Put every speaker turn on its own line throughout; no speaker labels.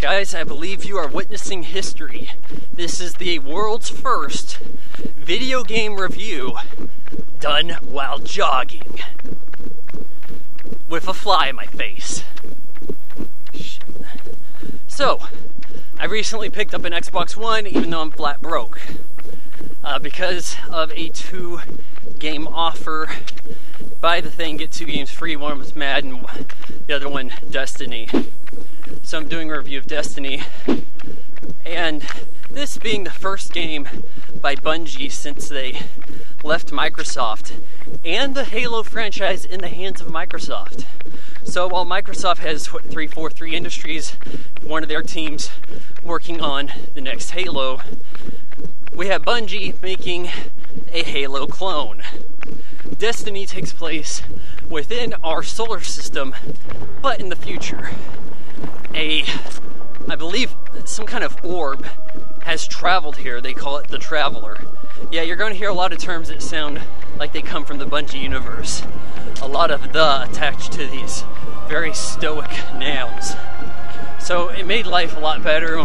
Guys, I believe you are witnessing history. This is the world's first video game review done while jogging. With a fly in my face. So, I recently picked up an Xbox One even though I'm flat broke. Because of a 2-game offer. Buy the thing, get 2 games free. One was Madden, the other one Destiny. So I'm doing a review of Destiny, and this being the first game by Bungie since they left Microsoft, and the Halo franchise in the hands of Microsoft. So while Microsoft has 343 Industries, one of their teams working on the next Halo, we have Bungie making a Halo clone. Destiny takes place within our solar system, but in the future. I believe some kind of orb has traveled here. They call it the Traveler. Yeah, you're going to hear a lot of terms that sound like they come from the Bungie universe. A lot of "the" attached to these very stoic nouns. So it made life a lot better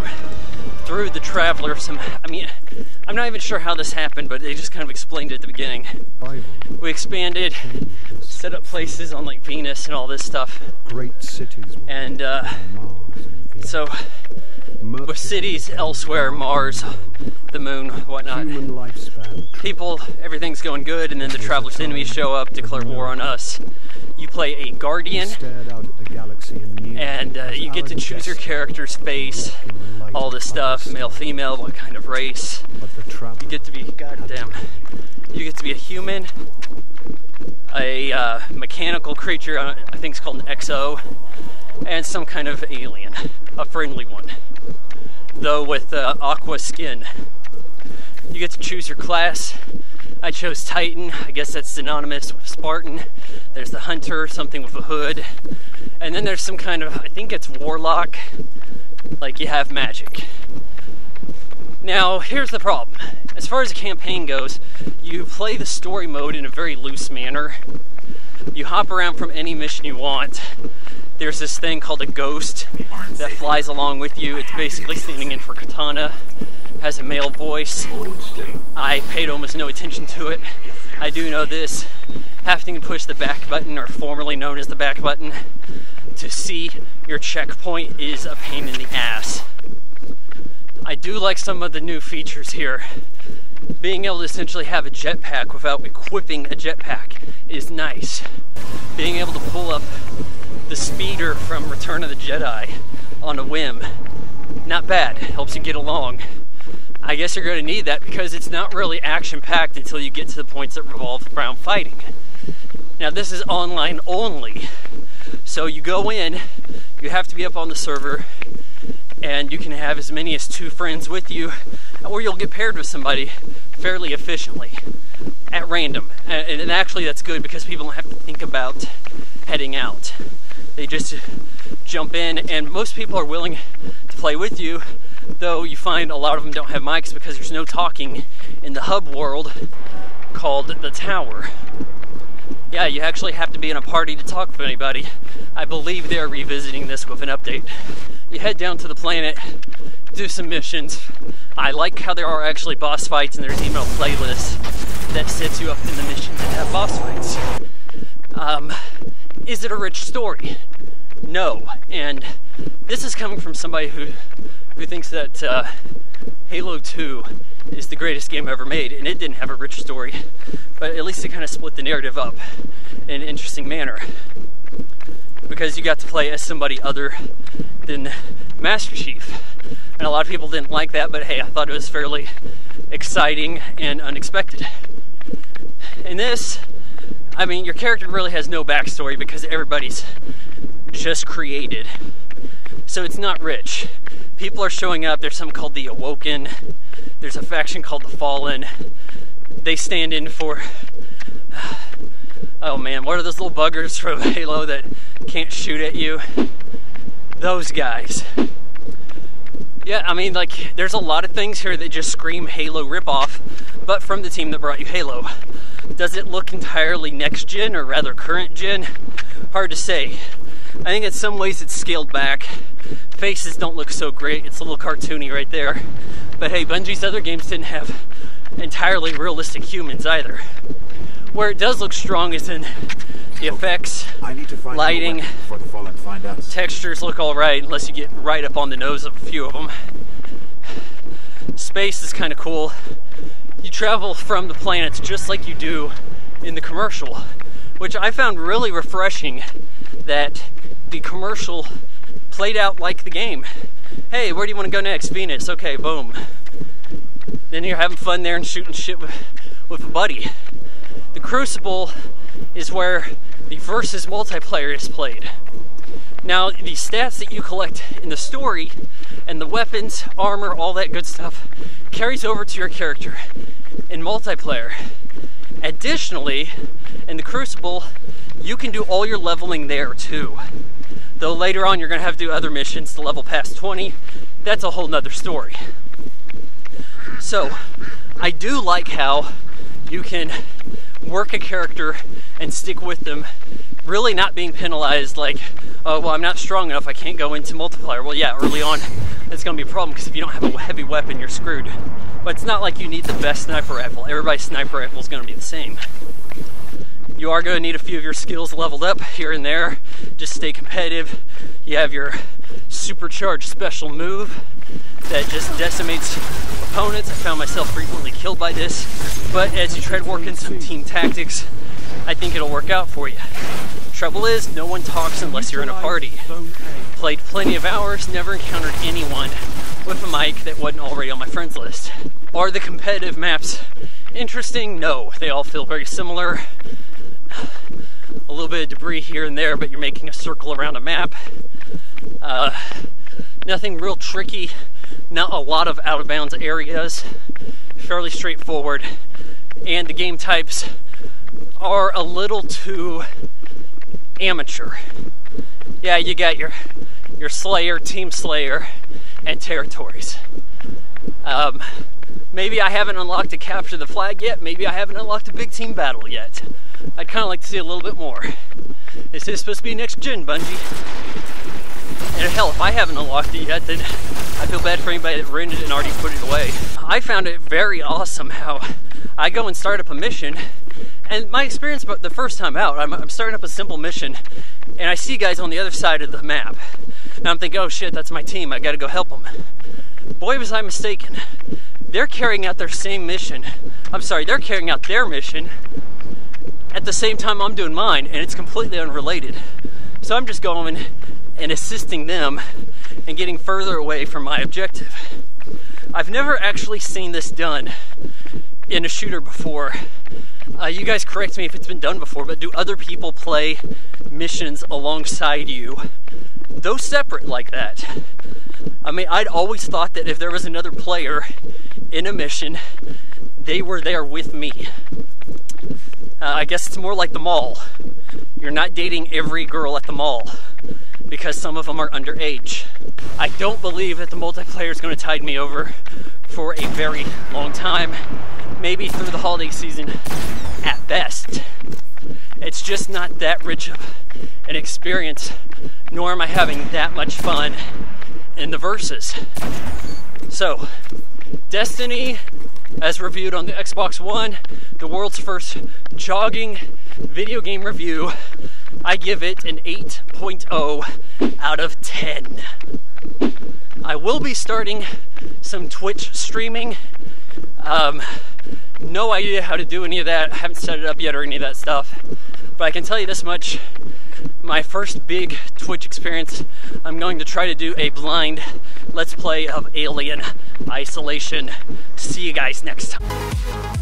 through the Traveler. I'm not even sure how this happened, but they just kind of explained it at the beginning. We expanded, set up places on like Venus and all this stuff.
Great cities.
And so with cities elsewhere, Mars, the moon, whatnot.
Human lifespan.
People, everything's going good, and then the Traveler's enemies show up, declare war on us. You play a Guardian, and you get to choose your character's face, all this stuff, male, female, what kind of race. You get to be, goddamn, you get to be a human, a mechanical creature, I think it's called an XO, and some kind of alien, a friendly one, though with aqua skin. You get to choose your class. I chose Titan. I guess that's synonymous with Spartan. There's the Hunter, something with a hood. And then there's some kind of, I think it's Warlock, like you have magic. Now, here's the problem. As far as the campaign goes, you play the story mode in a very loose manner. You hop around from any mission you want. There's this thing called a ghost that flies along with you. It's basically standing in for Katana. Has a male voice. I paid almost no attention to it. I do know this. Having to push the back button, or formerly known as the back button, to see your checkpoint is a pain in the ass. I do like some of the new features here. Being able to essentially have a jetpack without equipping a jetpack is nice. Being able to pull up the speeder from Return of the Jedi on a whim, not bad. Helps you get along. I guess you're going to need that because it's not really action-packed until you get to the points that revolve around fighting. Now this is online only, so you go in, you have to be up on the server, and you can have as many as 2 friends with you, or you'll get paired with somebody fairly efficiently, at random. And actually that's good because people don't have to think about heading out. They just jump in, and most people are willing to play with you, though you find a lot of them don't have mics because there's no talking in the hub world called the Tower. Yeah, you actually have to be in a party to talk with anybody. I believe they're revisiting this with an update. You head down to the planet, do some missions. I like how there are actually boss fights, and there's even a playlist that sets you up in the missions that have boss fights. Is it a rich story? No, and this is coming from somebody who thinks that Halo 2 is the greatest game ever made, and it didn't have a rich story, but at least it kind of split the narrative up in an interesting manner, because you got to play as somebody other than Master Chief, and a lot of people didn't like that, but hey, I thought it was fairly exciting and unexpected. In this, I mean, your character really has no backstory because everybody's just created, so it's not rich. People are showing up. There's something called the Awoken. There's a faction called the Fallen. They stand in for, oh man, what are those little buggers from Halo that can't shoot at you? Those guys. Yeah, I mean, like, there's a lot of things here that just scream Halo ripoff, but from the team that brought you Halo. Does it look entirely next gen, or rather current gen? Hard to say. I think in some ways it's scaled back. Faces don't look so great. It's a little cartoony right there. But hey, Bungie's other games didn't have entirely realistic humans either. Where it does look strong is in the effects, lighting, textures look alright unless you get right up on the nose of a few of them. Space is kind of cool. You travel from the planets just like you do in the commercial, which I found really refreshing, that the commercial played out like the game. Hey, where do you want to go next? Venus. Okay, boom. Then you're having fun there and shooting shit with a buddy. The Crucible is where the versus multiplayer is played. Now, the stats that you collect in the story and the weapons, armor, all that good stuff carries over to your character in multiplayer. Additionally, in the Crucible, you can do all your leveling there too. Though later on you're going to have to do other missions to level past 20. That's a whole nother story. So, I do like how you can work a character and stick with them, really not being penalized like, oh, well, I'm not strong enough, I can't go into multiplayer. Well, yeah, early on, it's going to be a problem because if you don't have a heavy weapon, you're screwed. But it's not like you need the best sniper rifle. Everybody's sniper rifle is going to be the same. You are going to need a few of your skills leveled up here and there. Just stay competitive. You have your supercharged special move that just decimates opponents. I found myself frequently killed by this, but as you try to work in some team tactics, I think it'll work out for you. Trouble is, no one talks unless you're in a party. Played plenty of hours, never encountered anyone with a mic that wasn't already on my friends list. Are the competitive maps interesting? No, they all feel very similar. A little bit of debris here and there, but you're making a circle around a map. Nothing real tricky, not a lot of out of bounds areas, fairly straightforward, and the game types are a little too amateur. Yeah, you got your Slayer, Team Slayer, and territories. Maybe I haven't unlocked a capture the flag yet, maybe I haven't unlocked a big team battle yet. I'd kind of like to see a little bit more. This is supposed to be next gen, Bungie. And hell, if I haven't unlocked it yet, then I feel bad for anybody that rented it and already put it away. I found it very awesome how I go and start up a mission, and my experience the first time out, I'm starting up a simple mission, and I see guys on the other side of the map. And I'm thinking, oh shit, that's my team, I gotta go help them. Boy, was I mistaken. They're carrying out their same mission. They're carrying out their mission at the same time I'm doing mine, and it's completely unrelated. So I'm just going and assisting them and getting further away from my objective. I've never actually seen this done in a shooter before. You guys correct me if it's been done before, but do other people play missions alongside you, though separate like that? I mean, I'd always thought that if there was another player in a mission, they were there with me. I guess it's more like the mall. You're not dating every girl at the mall because some of them are underage. I don't believe that the multiplayer is going to tide me over for a very long time, maybe through the holiday season at best. It's just not that rich of an experience, nor am I having that much fun in the verses. So, Destiny, as reviewed on the Xbox One, the world's first jogging video game review, I give it an 8.0 out of 10. I will be starting some Twitch streaming. No idea how to do any of that. I haven't set it up yet or any of that stuff. But I can tell you this much. My first big Twitch experience, I'm going to try to do a blind Let's Play of Alien Isolation. See you guys next time.